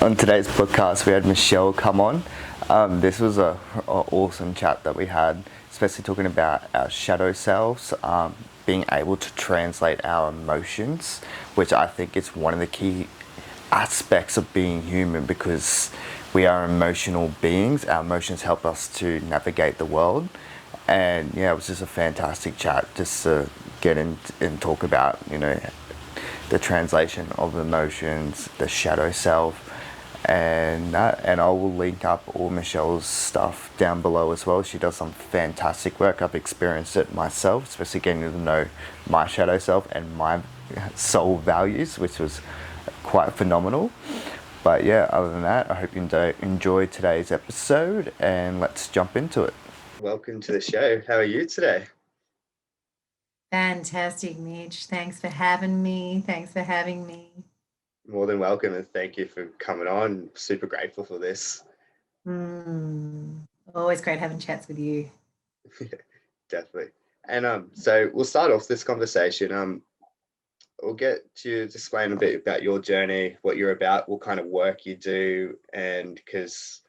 On today's podcast, we had Mitchel come on. This was a awesome chat that we had, especially talking about our shadow selves, being able to translate our emotions, which I think is one of the key aspects of being human, because we are emotional beings. Our emotions help us to navigate the world. And yeah, it was just a fantastic chat just to get in and talk about, the translation of emotions, the shadow self, and that. And I will link up all Michelle's stuff down below as well. She does some fantastic work. I've experienced it myself, especially getting to know my shadow self and my soul values, which was quite phenomenal. But yeah, other than that, I hope you enjoy today's episode, and let's jump into it. Welcome to the show. How are you today? Fantastic, Mitch. Thanks for having me. Thanks for having me. More than welcome, and thank you for coming on. Super grateful for this. Always great having chats with you. Definitely. And so we'll start off this conversation. We'll get you to explain a bit about your journey, what you're about, what kind of work you do, and because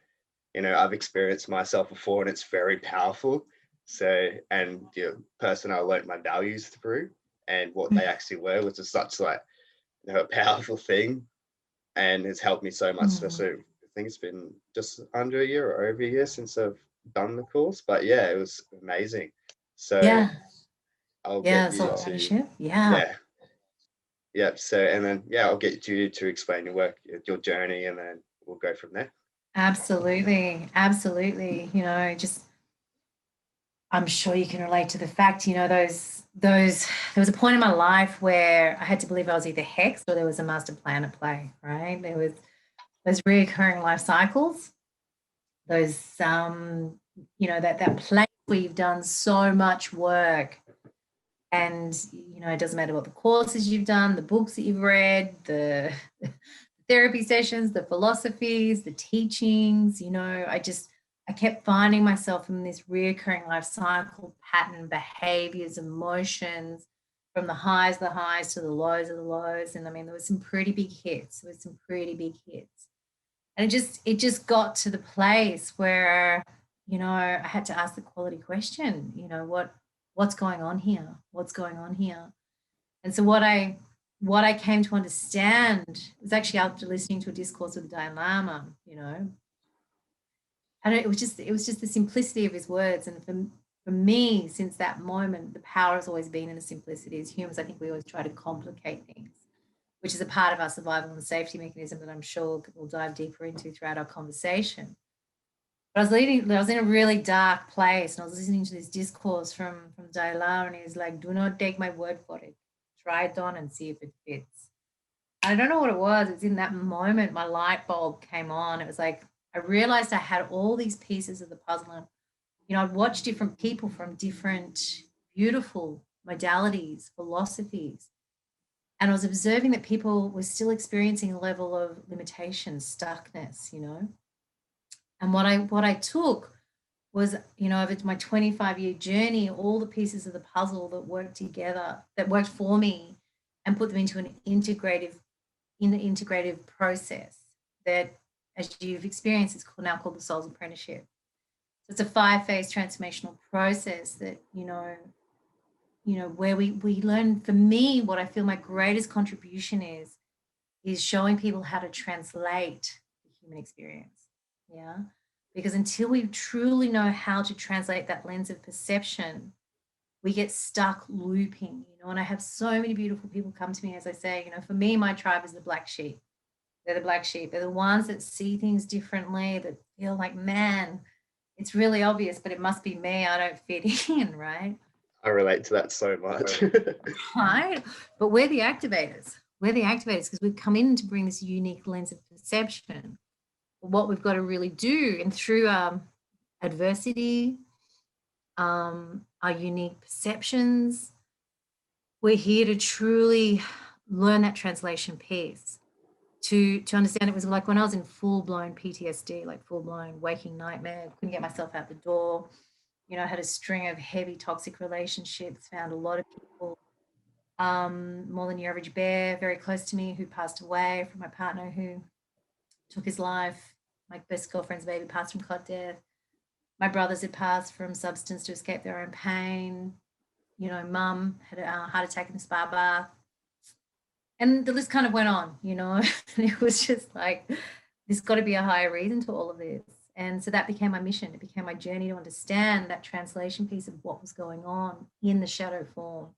I've experienced myself before, and it's very powerful. So, and the person I learned my values through and what they actually were, which is such like a powerful thing, and has helped me so much. Mm. Especially, I think it's been just under a year or over a year since I've done the course, but yeah, it was amazing. So Yeah, I'll yeah, get it's you all to, ownership. Yeah, yeah, yeah. So, and then, yeah, I'll get you to explain your work, your journey, and then we'll go from there. absolutely. Absolutely. Just I'm sure you can relate to the fact, those there was a point in my life where I had to believe I was either hexed or there was a master plan at play, right? There was those reoccurring life cycles, those that place where you've done so much work. And it doesn't matter what the courses you've done, the books that you've read, the therapy sessions, the philosophies, the teachings. I kept finding myself in this reoccurring life cycle pattern, behaviors, emotions, from the highs to the lows of the lows. And I mean, there was some pretty big hits. There was some pretty big hits. And it just got to the place where, I had to ask the quality question, what's going on here? What's going on here? And so what I came to understand was actually after listening to a discourse with the Dalai Lama, and it was just the simplicity of his words. And for me, since that moment, the power has always been in the simplicity. As humans, I think we always try to complicate things, which is a part of our survival and safety mechanism that I'm sure we'll dive deeper into throughout our conversation. But I was in a really dark place, and I was listening to this discourse from Dalai Lama, and he's like, "Do not take my word for it. Try it on and see if it fits." I don't know what it was. It was in that moment my light bulb came on. It was like I realized I had all these pieces of the puzzle. And, I'd watched different people from different beautiful modalities, philosophies, and I was observing that people were still experiencing a level of limitation, stuckness. And what I took was, over my 25-year journey, all the pieces of the puzzle that worked together, that worked for me, and put them into an integrative process that, as you've experienced, is now called the Soul's Apprenticeship. So it's a 5-phase transformational process that, where we learn. For me, what I feel my greatest contribution is showing people how to translate the human experience. Yeah. Because until we truly know how to translate that lens of perception, we get stuck looping. And I have so many beautiful people come to me, as I say, for me, my tribe is the black sheep. They're the black sheep. They're the ones that see things differently, that feel like, man, it's really obvious, but it must be me. I don't fit in, right? I relate to that so much. Right? But we're the activators. We're the activators because we've come in to bring this unique lens of perception. What we've got to really do, and through adversity, our unique perceptions, we're here to truly learn that translation piece. To understand, it was like when I was in full blown PTSD, like full blown waking nightmare, couldn't get myself out the door. I had a string of heavy toxic relationships, found a lot of people, more than your average bear, very close to me, who passed away from my partner who took his life. My best girlfriend's baby passed from clot death. My brothers had passed from substance to escape their own pain. You know, mum had a heart attack in a spa bath. And the list kind of went on, you know. It was just like, there's got to be a higher reason to all of this. And so that became my mission. It became my journey to understand that translation piece of what was going on in the shadow form,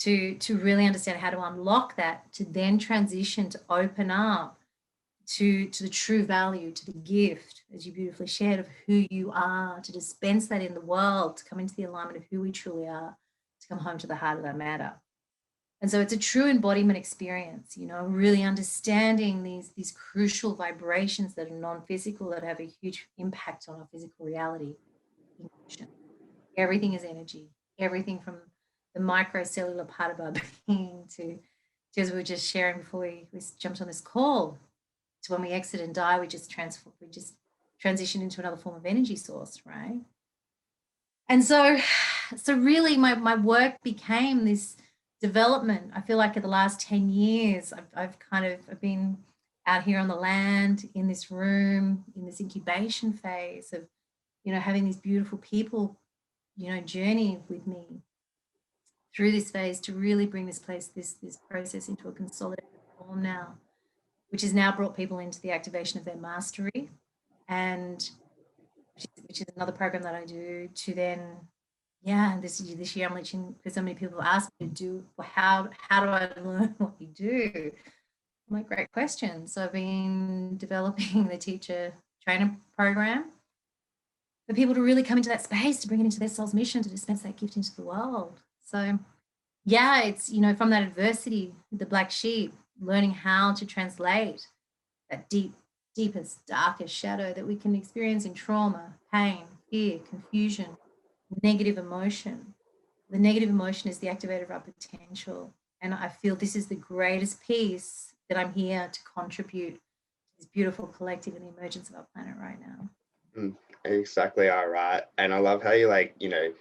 to really understand how to unlock that, to then transition, to open up to the true value, to the gift, as you beautifully shared, of who you are, to dispense that in the world, to come into the alignment of who we truly are, to come home to the heart of that matter. And so it's a true embodiment experience, you know, really understanding these crucial vibrations that are non-physical, that have a huge impact on our physical reality. Everything is energy, everything from the microcellular part of our being to as we were just sharing before we jumped on this call, to when we exit and die, we just transition into another form of energy source, right? And so really my work became this development. I feel like in the last 10 years, I've been out here on the land, in this room, in this incubation phase of, you know, having these beautiful people, you know, journey with me through this phase to really bring this process into a consolidated form now, which has now brought people into the activation of their mastery, and which is another program that I do to then, this year I'm reaching, because so many people ask me to do, well, how do I learn what you do? I'm like, great question. So I've been developing the teacher trainer program for people to really come into that space, to bring it into their soul's mission, to dispense that gift into the world. So yeah, it's, you know, from that adversity, the black sheep, learning how to translate that deepest, darkest shadow that we can experience in trauma, pain, fear, confusion, negative emotion. The negative emotion is the activator of our potential. And I feel this is the greatest piece that I'm here to contribute to this beautiful collective and the emergence of our planet right now. Exactly, all right. And I love how you, like, you know,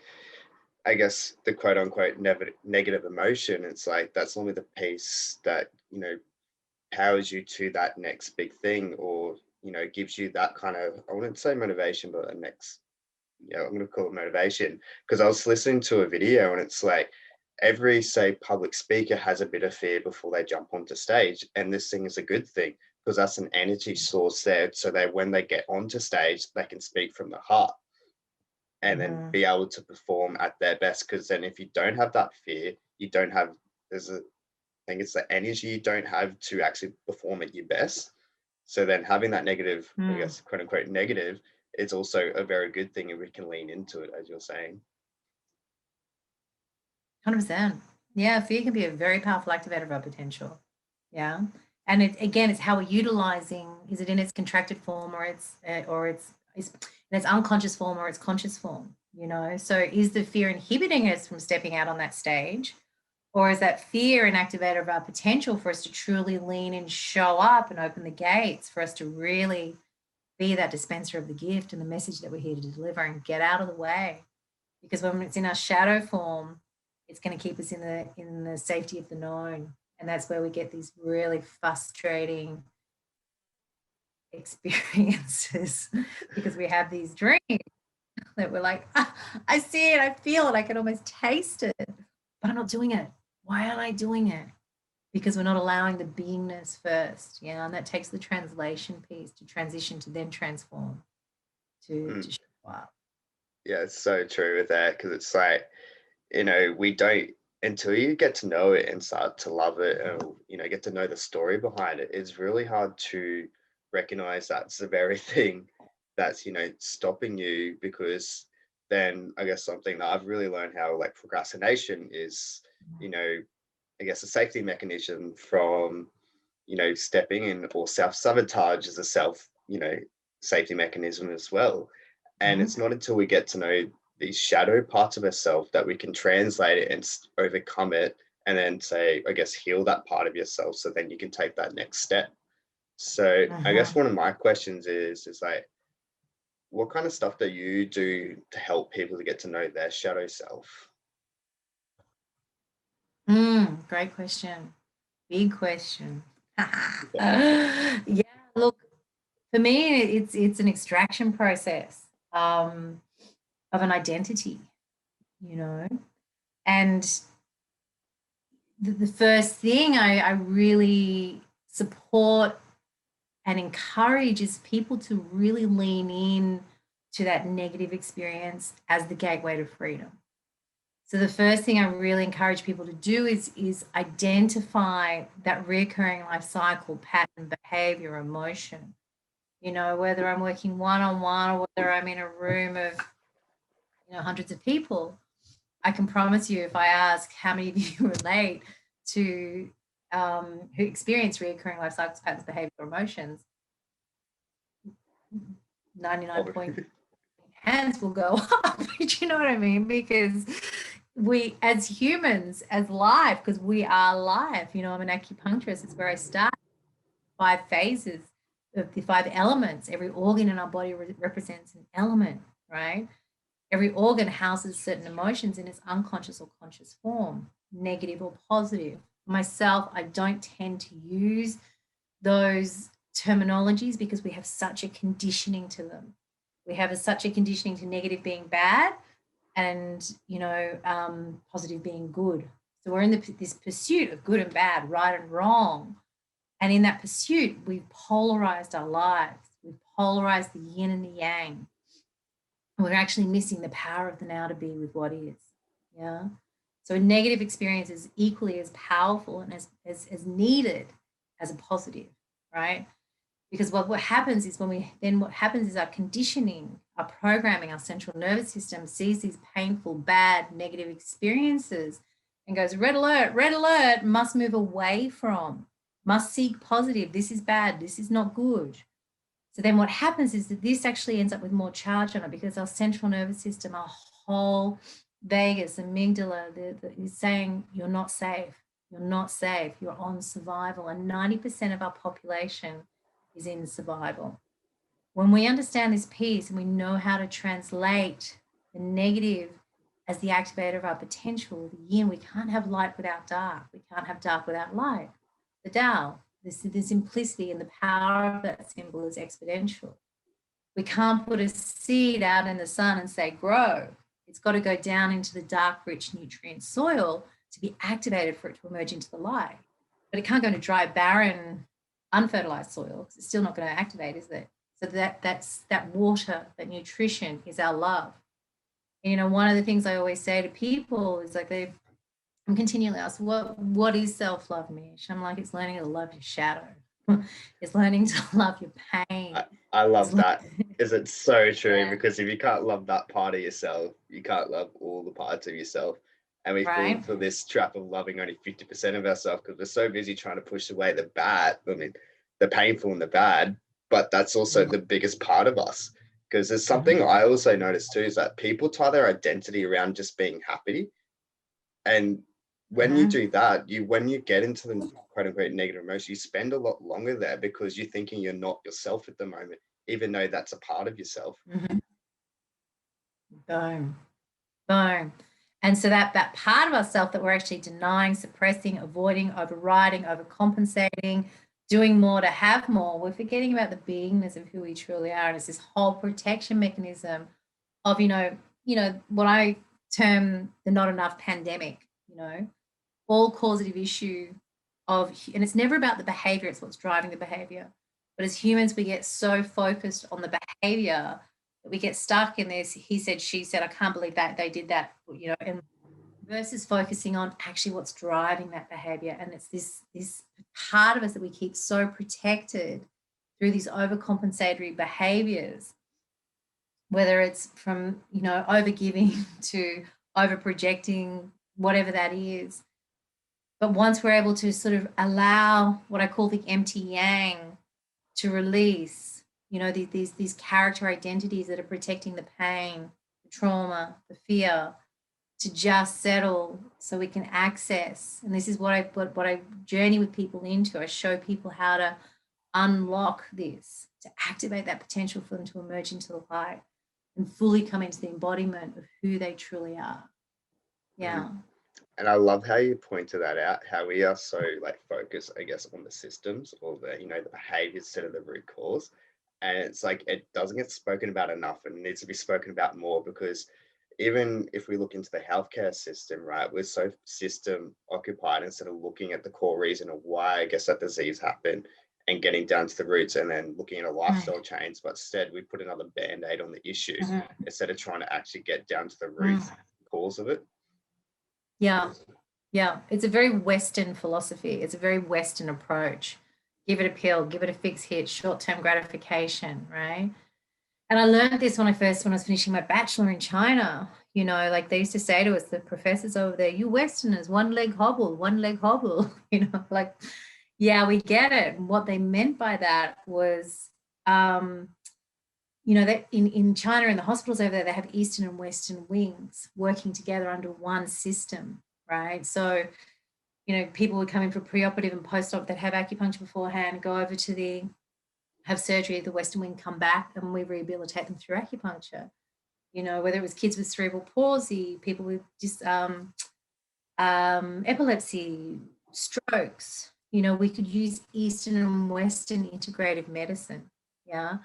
I guess the quote unquote negative emotion, it's like that's only the piece that, you know, powers you to that next big thing, or, you know, gives you that kind of, I wouldn't say motivation, but a next, I'm going to call it motivation. Because I was listening to a video and it's like every, say, public speaker has a bit of fear before they jump onto stage. And this thing is a good thing because that's an energy source there. So that when they get onto stage, they can speak from the heart and then be able to perform at their best. Because then if you don't have that fear, you don't have, I think it's the energy you don't have to actually perform at your best. So then having that negative, I guess, quote unquote negative, is also a very good thing if we can lean into it, as you're saying. 100%. Yeah, fear can be a very powerful activator of our potential. Yeah. And it's how we're utilizing, is it in its contracted form, or it's in its unconscious form, or its conscious form, you know? So is the fear inhibiting us from stepping out on that stage? Or is that fear an activator of our potential for us to truly lean and show up and open the gates for us to really be that dispenser of the gift and the message that we're here to deliver, and get out of the way? Because when it's in our shadow form, it's going to keep us in the safety of the known. And that's where we get these really frustrating experiences because we have these dreams that we're like, I see it, I feel it, I can almost taste it, but I'm not doing it. Why aren't I doing it? Because we're not allowing the beingness first. Yeah. And that takes the translation piece to transition, to then transform, to show up. Yeah, it's so true with that, because it's like, you know, we don't, until you get to know it and start to love it, and, you know, get to know the story behind it, it's really hard to recognize that's the very thing that's, you know, stopping you. Because then I guess something that I've really learned how, like, procrastination is, you know, I guess a safety mechanism from, you know, stepping in, or self-sabotage is a you know, safety mechanism as well. And it's not until we get to know these shadow parts of ourselves that we can translate it and overcome it, and then say, I guess, heal that part of yourself, so then you can take that next step. So I guess one of my questions is like, what kind of stuff do you do to help people to get to know their shadow self? Great question. Big question. Yeah, look, For me, it's an extraction process of an identity, you know. And the first thing I really support and encourage is people to really lean in to that negative experience as the gateway to freedom. So the first thing I really encourage people to do is identify that recurring life cycle, pattern, behavior, emotion. You know, whether I'm working one-on-one or whether I'm in a room of, hundreds of people, I can promise you, if I ask how many of you relate to who experience recurring life cycles, patterns, behavior, emotions, 99 point hands will go up. Do you know what I mean? Because we, as humans, as life, because we are life, I'm an acupuncturist, it's where I start. 5 phases of the 5 elements. Every organ in our body represents an element, right? Every organ houses certain emotions in its unconscious or conscious form, negative or positive. Myself, I don't tend to use those terminologies because we have such a conditioning to them. We have such a conditioning to negative being bad and, positive being good. So we're in this pursuit of good and bad, right and wrong. And in that pursuit, we've polarized our lives. We've polarized the yin and the yang. We're actually missing the power of the now to be with what is. Yeah. So a negative experience is equally as powerful and as needed as a positive, right? Because what happens is what happens is our conditioning, our programming, our central nervous system sees these painful, bad, negative experiences and goes, red alert, must move away from, must seek positive. This is bad. This is not good. So then what happens is that this actually ends up with more charge on it because our central nervous system, our whole vagus, amygdala, is saying, you're not safe. You're not safe. You're on survival. And 90% of our population is in survival. When we understand this piece and we know how to translate the negative as the activator of our potential, the yin, we can't have light without dark. We can't have dark without light. The Tao, the simplicity and the power of that symbol is exponential. We can't put a seed out in the sun and say, grow. It's got to go down into the dark, rich, nutrient soil to be activated for it to emerge into the light. But it can't go into dry, barren, unfertilized soil because it's still not going to activate, is it? So that water, that nutrition is our love. And, one of the things I always say to people is like I'm continually asked, what is self-love, Mish? I'm like, it's learning to love your shadow. It's learning to love your pain. I love that. Is it so true? Yeah. Because if you can't love that part of yourself, you can't love all the parts of yourself. And we fall into this trap of loving only 50% of ourselves because we're so busy trying to push away the bad. I mean, the painful and the bad, but that's also the biggest part of us. Because there's something I also noticed too, is that people tie their identity around just being happy. And when you do that, when you get into the quote unquote negative emotion, you spend a lot longer there because you're thinking you're not yourself at the moment, even though that's a part of yourself. Boom. And so that part of ourself that we're actually denying, suppressing, avoiding, overriding, overcompensating, doing more to have more, we're forgetting about the beingness of who we truly are. And it's this whole protection mechanism of, what I term the not enough pandemic, all causative issue of, and it's never about the behavior, it's what's driving the behavior. But as humans, we get so focused on the behavior that we get stuck in this, he said, she said, I can't believe that they did that, and versus focusing on actually what's driving that behavior. And it's this part of us that we keep so protected through these overcompensatory behaviors, whether it's from, overgiving to overprojecting, whatever that is. But once we're able to sort of allow what I call the empty yang to release, these character identities that are protecting the pain, the trauma, the fear, to just settle so we can access. And this is what I journey with people into. I show people how to unlock this, to activate that potential for them to emerge into the light and fully come into the embodiment of who they truly are. Yeah. And I love how you pointed that out, how we are so focused, I guess, on the systems or the, the behaviors instead of the root cause. And it's like, it doesn't get spoken about enough, and it needs to be spoken about more, because even if we look into the healthcare system, right, we're so system occupied instead of looking at the core reason of why I guess that disease happened and getting down to the roots and then looking at a lifestyle change. But instead we put another band-aid on the issue instead of trying to actually get down to the root cause of it. Yeah. Yeah. It's a very Western philosophy. It's a very Western approach. Give it a pill, give it a fix hit, short-term gratification, right? And I learned this when I was finishing my bachelor in China. You know, like they used to say to us, the professors over there, you Westerners, one leg hobble, one leg hobble. You know, like, yeah, we get it. And what they meant by that was, you know, that in China, in the hospitals over there, they have Eastern and Western wings working together under one system, right? So, you know, people would come in for preoperative and post-op that have acupuncture beforehand, go over to have surgery, the Western wing, come back, and we rehabilitate them through acupuncture. You know, whether it was kids with cerebral palsy, people with just epilepsy, strokes, you know, we could use Eastern and Western integrative medicine. Yeah.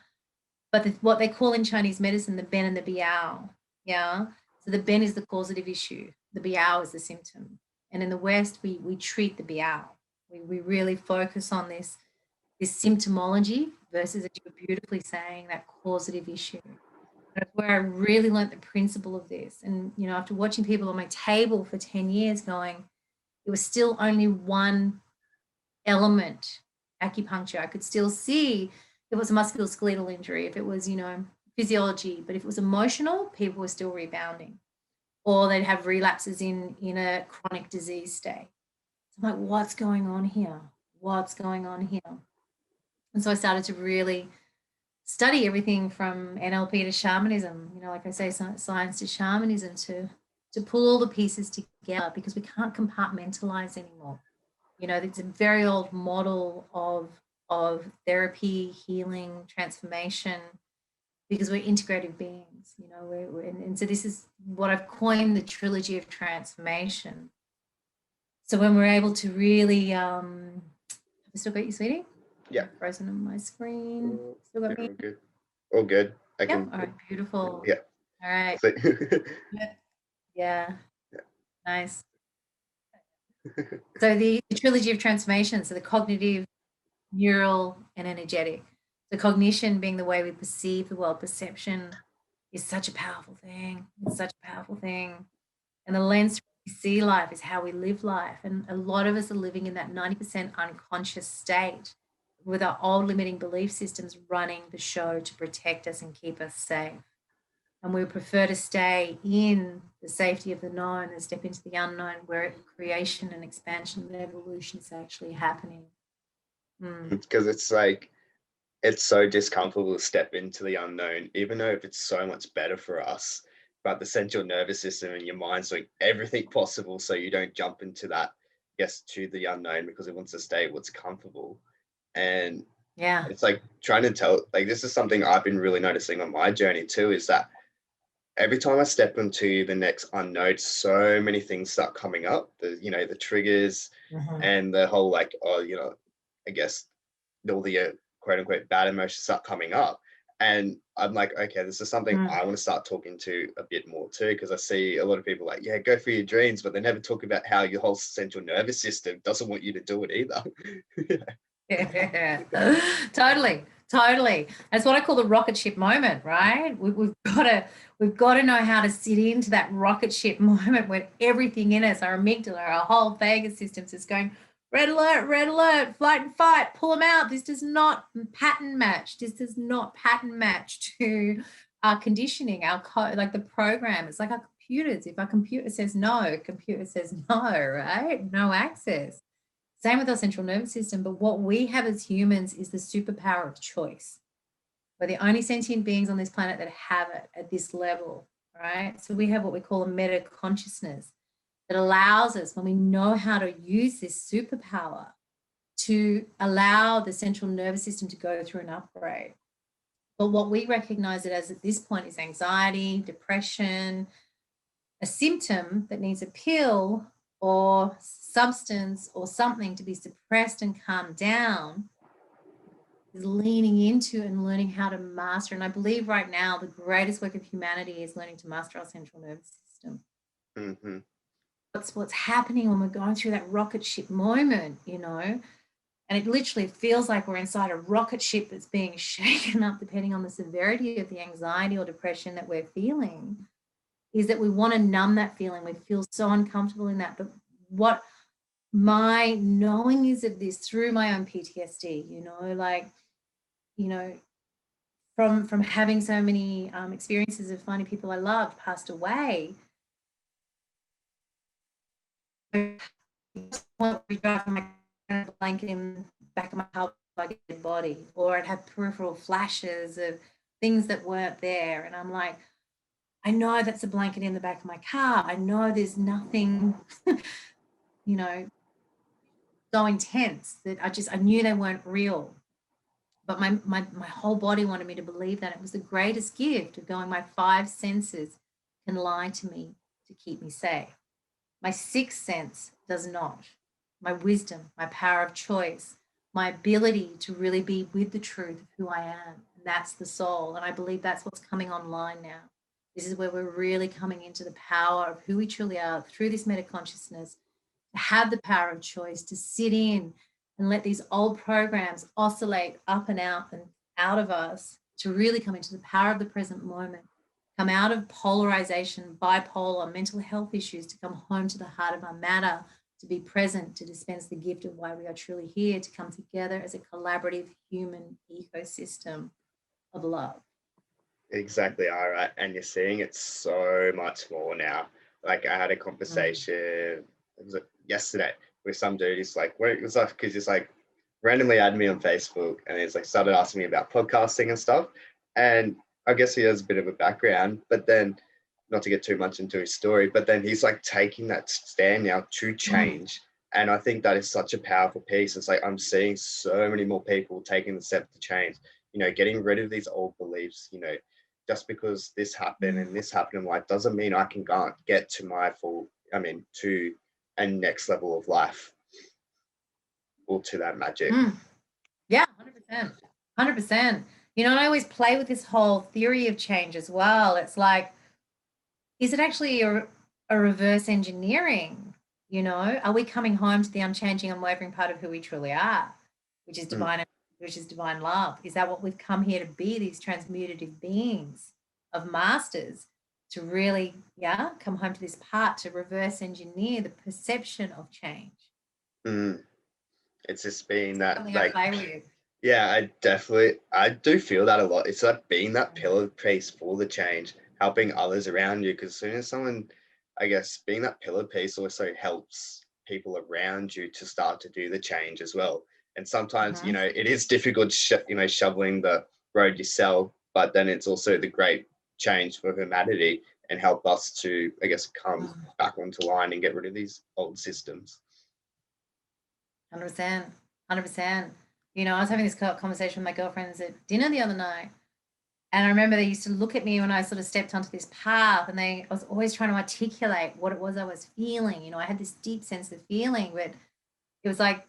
But what they call in Chinese medicine, the Ben and the Biao. Yeah. So the Ben is the causative issue. The Biao is the symptom. And in the West, we treat the Biao. We really focus on this symptomology versus, as you were beautifully saying, that causative issue. That's where I really learned the principle of this. And, you know, after watching people on my table for 10 years going, it was still only one element, acupuncture. I could still see if it was a musculoskeletal injury, if it was, you know, physiology, but if it was emotional, people were still rebounding, or they'd have relapses in a chronic disease state. So I'm like, what's going on here? What's going on here? And so I started to really study everything from NLP to shamanism, you know, like I say, science to shamanism, to pull all the pieces together, because we can't compartmentalize anymore. You know, it's a very old model of therapy, healing, transformation, because we're integrative beings, you know, and so this is what I've coined the trilogy of transformation. So when we're able to really, have I still got you, sweetie? Yeah. Frozen on my screen. Still got me? All good. All good. I can. All right, beautiful. Yeah. All right. So, Yeah. Nice. So the trilogy of transformation, so the cognitive, neural, and energetic. The cognition being the way we perceive the world. Perception is such a powerful thing. It's such a powerful thing. And the lens we see life is how we live life. And a lot of us are living in that 90% unconscious state with our old limiting belief systems running the show to protect us and keep us safe. And we prefer to stay in the safety of the known and step into the unknown, where creation and expansion and evolution is actually happening. Because it's like, it's so discomfortable to step into the unknown, even though if it's so much better for us. But the central nervous system and your mind's doing everything possible so you don't jump into that, I guess, to the unknown, because it wants to stay what's comfortable. And yeah, it's like trying to tell, like, this is something I've been really noticing on my journey too, is that every time I step into the next unknown, so many things start coming up. The triggers and the whole, like, I guess all the quote unquote bad emotions start coming up. And I'm like, okay, this is something I want to start talking to a bit more too, because I see a lot of people like, yeah, go for your dreams, but they never talk about how your whole central nervous system doesn't want you to do it either. Yeah. Totally. That's what I call the rocket ship moment, right? We've got to know how to sit into that rocket ship moment when everything in us, our amygdala, our whole vagus systems, is going red alert, flight and fight, pull them out. This does not pattern match. This does not pattern match to our conditioning, our code, like the program. It's like our computers. If our computer says no, computer says no, right? No access. Same with our central nervous system. But what we have as humans is the superpower of choice. We're the only sentient beings on this planet that have it at this level, right? So we have what we call a meta consciousness that allows us, when we know how to use this superpower, to allow the central nervous system to go through an upgrade. But what we recognize it as at this point is anxiety, depression, a symptom that needs a pill or substance or something to be suppressed and calmed down. is leaning into and learning how to master. And I believe right now the greatest work of humanity is learning to master our central nervous system. Mm-hmm. What's happening when we're going through that rocket ship moment, you know, and it literally feels like we're inside a rocket ship that's being shaken up depending on the severity of the anxiety or depression that we're feeling, is that we want to numb that feeling. We feel so uncomfortable in that. But what my knowing is of this through my own PTSD, you know, like, you know, from having so many experiences of finding people I loved passed away, blanket in the back of my heart like a dead body, or I'd have peripheral flashes of things that weren't there. And I'm like, I know that's a blanket in the back of my car. I know there's nothing, you know, so intense that I knew they weren't real. But my whole body wanted me to believe that. It was the greatest gift of going, my five senses can lie to me to keep me safe. My sixth sense does not. My wisdom, my power of choice, my ability to really be with the truth of who I am. And that's the soul. And I believe that's what's coming online now. This is where we're really coming into the power of who we truly are through this meta consciousness, to have the power of choice, to sit in and let these old programs oscillate up and out of us, to really come into the power of the present moment, come out of polarization, bipolar, mental health issues, to come home to the heart of our matter, to be present, to dispense the gift of why we are truly here, to come together as a collaborative human ecosystem of love. Exactly, all right. And you're seeing it so much more now. Like I had a conversation, it was yesterday with some dude. He's like, where it was like, because he's like randomly added me on Facebook, and he's like started asking me about podcasting and stuff. And I guess he has a bit of a background, but then not to get too much into his story, but then he's like taking that stand now to change. And I think that is such a powerful piece. It's like I'm seeing so many more people taking the step to change, you know, getting rid of these old beliefs, you know, just because this happened and this happened in life doesn't mean I can go get to my full, to a next level of life or to that magic. Yeah, 100%. 100%. You know, and I always play with this whole theory of change as well. It's like, is it actually a reverse engineering? You know, are we coming home to the unchanging, unwavering part of who we truly are, which is divine, which is divine love? Is that what we've come here to be? These transmutative beings of masters, to really, come home to this part, to reverse engineer the perception of change. It's just being that, Something like, I play with. yeah, I do feel that a lot. It's like being that pillar piece for the change, helping others around you. Because as soon as someone, I guess, being that pillar piece also helps people around you to start to do the change as well. And sometimes, you know, it is difficult, shoveling the road yourself, but then it's also the great change for humanity and help us to, I guess, come back onto line and get rid of these old systems. 100%. 100%. You know, I was having this conversation with my girlfriends at dinner the other night. And I remember they used to look at me when I sort of stepped onto this path, and I was always trying to articulate what it was I was feeling. You know, I had this deep sense of feeling, but it was like,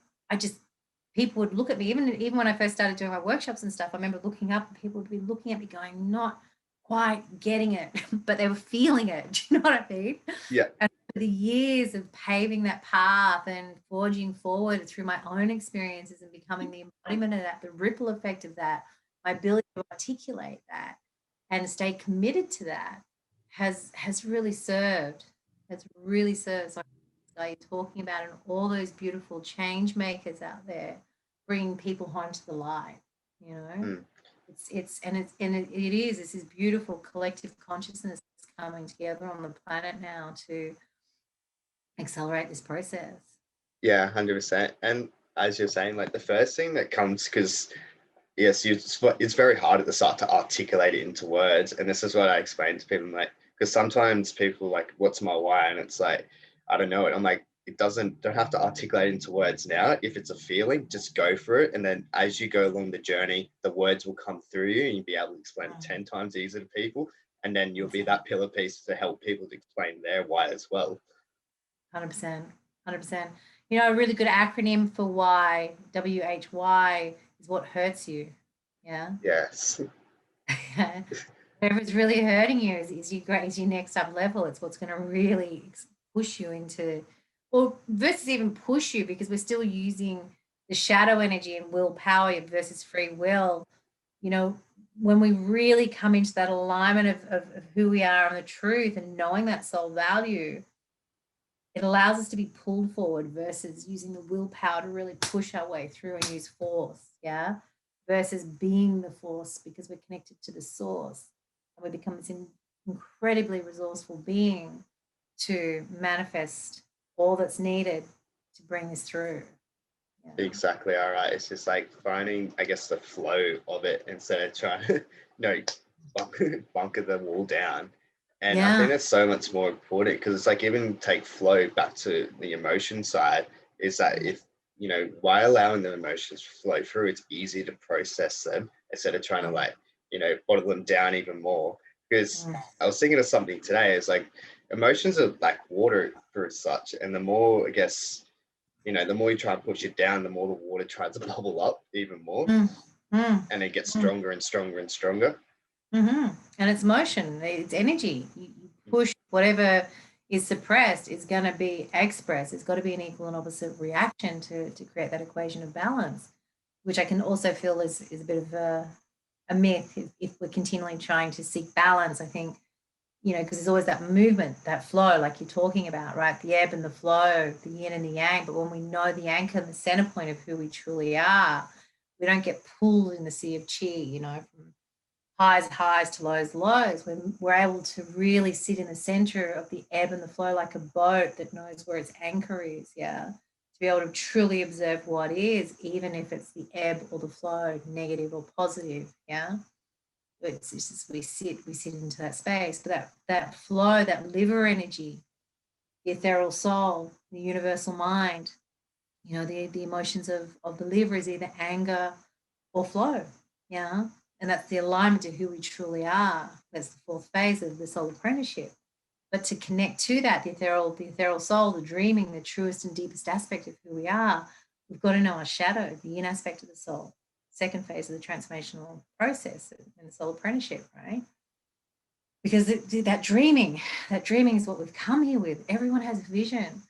people would look at me, even when I first started doing my workshops and stuff. I remember looking up and people would be looking at me going, not quite getting it, but they were feeling it. Do you know what I mean? Yeah. And the years of paving that path and forging forward through my own experiences and becoming the embodiment of that, the ripple effect of that, my ability to articulate that and stay committed to that has really served. Has really served. So you're talking about, and all those beautiful change makers out there bringing people home to the light. You know, it's this is beautiful collective consciousness that's coming together on the planet now to accelerate this process. Yeah, 100%. And as you're saying, like the first thing that comes, because yes, it's very hard at the start to articulate it into words. And this is what I explain to people, like, because sometimes people like, what's my why? And it's like, I don't know it. I'm like, don't have to articulate it into words now. If it's a feeling, just go for it. And then as you go along the journey, the words will come through you and you'll be able to explain it 10 times easier to people. And then you'll be that pillar piece to help people to explain their why as well. 100%. 100%. You know, a really good acronym for why, WHY, is what hurts you. Yeah. Yes. Whatever's really hurting you is your next up level. It's what's going to really push you into, or versus even push you, because we're still using the shadow energy and willpower versus free will. You know, when we really come into that alignment of who we are and the truth and knowing that soul value, it allows us to be pulled forward versus using the willpower to really push our way through and use force. Yeah. Versus being the force, because we're connected to the source and we become this incredibly resourceful being to manifest all that's needed to bring this through. Yeah. Exactly. All right. It's just like finding, I guess, the flow of it instead of trying to, bunker the wall down. And I think that's so much more important, because it's like, even take flow back to the emotion side, is that if, by allowing the emotions flow through, it's easy to process them instead of trying to bottle them down even more. Because I was thinking of something today, it's like emotions are like water for such. And the more, I guess, the more you try and push it down, the more the water tries to bubble up even more. And it gets stronger and stronger and stronger. And it's motion, it's energy. You push whatever is suppressed is going to be expressed. It's got to be an equal and opposite reaction to create that equation of balance, which I can also feel is a bit of a myth if we're continually trying to seek balance. I think, because there's always that movement, that flow, like you're talking about, right? The ebb and the flow, the yin and the yang. But when we know the anchor and the center point of who we truly are, we don't get pulled in the sea of chi, from highs to lows. When we're able to really sit in the center of the ebb and the flow, like a boat that knows where its anchor is. Yeah. To be able to truly observe what is, even if it's the ebb or the flow, negative or positive. Yeah. It's just we sit into that space. But that flow, that liver energy, the ethereal soul, the universal mind, the emotions of the liver is either anger or flow. Yeah. And that's the alignment to who we truly are. That's the fourth phase of the soul apprenticeship. But to connect to that, the ethereal soul, the dreaming, the truest and deepest aspect of who we are, we've got to know our shadow, the yin aspect of the soul. Second phase of the transformational process and the soul apprenticeship, right? Because that dreaming is what we've come here with. Everyone has vision,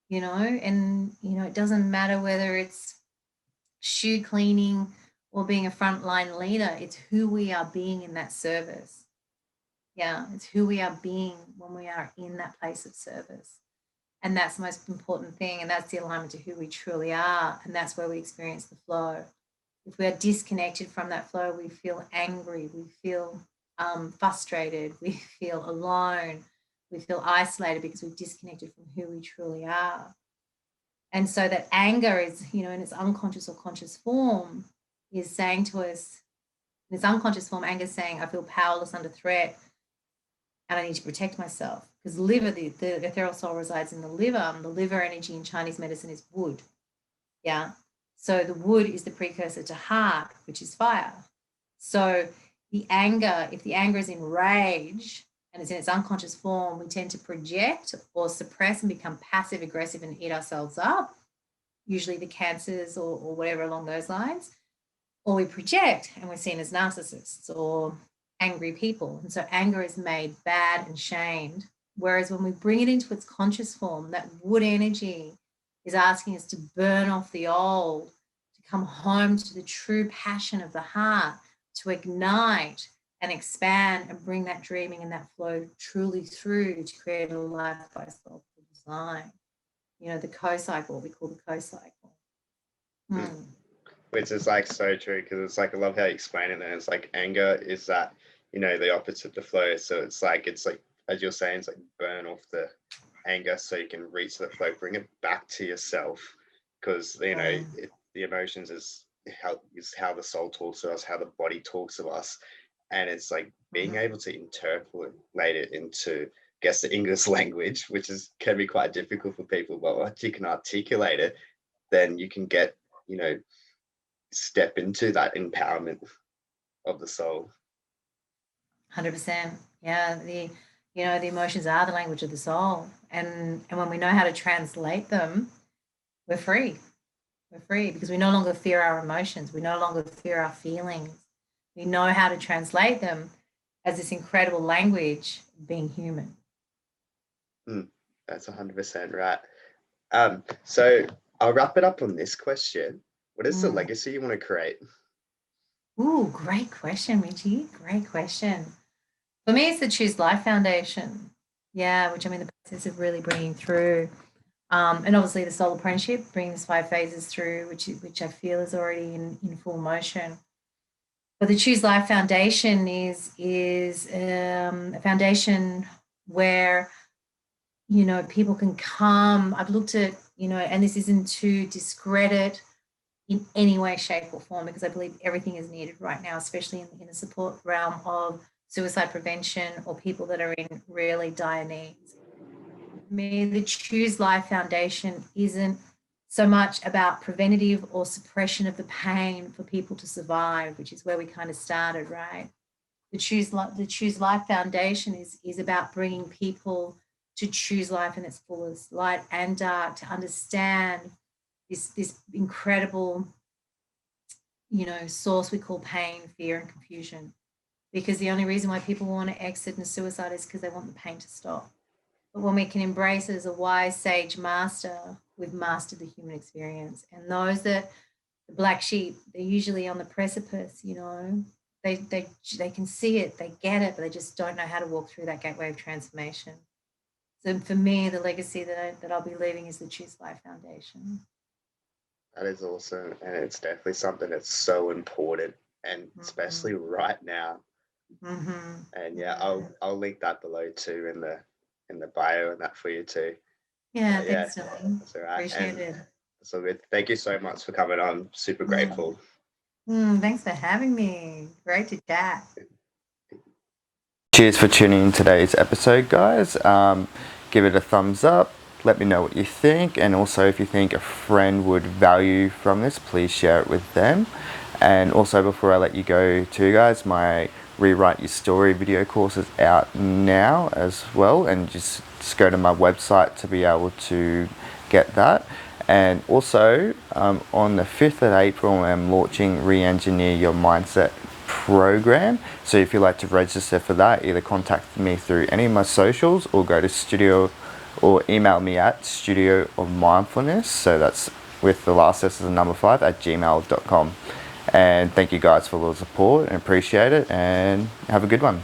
and it doesn't matter whether it's shoe cleaning or being a frontline leader. It's who we are being in that service. Yeah, it's who we are being when we are in that place of service. And that's the most important thing. And that's the alignment to who we truly are. And that's where we experience the flow. If we are disconnected from that flow, we feel angry, we feel frustrated, we feel alone, we feel isolated because we've disconnected from who we truly are. And so that anger is, in its unconscious or conscious form, is saying to us, in its unconscious form, anger is saying, I feel powerless, under threat, and I need to protect myself. Because liver, the ethereal soul resides in the liver. And the liver energy in Chinese medicine is wood. Yeah. So the wood is the precursor to heart, which is fire. So the anger, if the anger is in rage and it's in its unconscious form, we tend to project or suppress and become passive aggressive and eat ourselves up, usually the cancers or whatever along those lines. Or we project and we're seen as narcissists or angry people. And so anger is made bad and shamed. Whereas when we bring it into its conscious form, that wood energy is asking us to burn off the old, to come home to the true passion of the heart, to ignite and expand and bring that dreaming and that flow truly through to create a life by soulful design. The co-cycle, what we call the co-cycle. Which is like so true, because it's like, I love how you explain it. And it's like anger is that, the opposite of the flow. So it's like as you're saying, it's like burn off the anger so you can reach the flow, bring it back to yourself, because the emotions is how the soul talks to us, how the body talks to us. And it's like being able to interpolate it into, I guess, the English language, which can be quite difficult for people, but once you can articulate it, then you can get, step into that empowerment of the soul. 100%. Yeah, the emotions are the language of the soul, and when we know how to translate them, we're free. We're free because we no longer fear our emotions. We no longer fear our feelings. We know how to translate them as this incredible language of being human. That's 100% right. So I'll wrap it up on this question. What is the legacy you want to create? Ooh, great question, Mitchie. Great question. For me, it's the Choose Life Foundation. Yeah, which I'm in the process of really bringing through. And obviously the Soul Apprenticeship, bringing these 5 phases through, which I feel is already in full motion. But the Choose Life Foundation is a foundation where, you know, people can come. I've looked at, you know, and this isn't to discredit in any way, shape, or form, because I believe everything is needed right now, especially in the support realm of suicide prevention or people that are in really dire needs. For me, the Choose Life Foundation isn't so much about preventative or suppression of the pain for people to survive, which is where we kind of started, right? The Choose Life Foundation is about bringing people to choose life in its fullest, light and dark, to understand this incredible, you know, source we call pain, fear, and confusion. Because the only reason why people want to exit into suicide is because they want the pain to stop. But when we can embrace it as a wise sage master, we've mastered the human experience. And those that the black sheep, they're usually on the precipice, you know. They can see it, they get it, but they just don't know how to walk through that gateway of transformation. So for me, the legacy that I'll be leaving is the Choose Life Foundation. That is awesome. And it's definitely something that's so important, and especially right now. And yeah, I'll link that below too in the bio and that for you too. Yeah, thanks, Dylan. That's all right. Appreciate it. So good. Thank you so much for coming on. Super grateful. Thanks for having me. Great to chat. Cheers for tuning in today's episode, guys. Give it a thumbs up. Let me know what you think, and also if you think a friend would value from this, please share it with them. And also, before I let you go too, guys, my Rewrite Your Story video course is out now as well, and just go to my website to be able to get that. And also, on the 5th of April, I'm launching Re-Engineer Your Mindset program. So if you'd like to register for that, either contact me through any of my socials or go to studio or email me at studio of mindfulness. So that's with the last S as a number 5 at gmail.com. And thank you guys for all the support and appreciate it, and have a good one.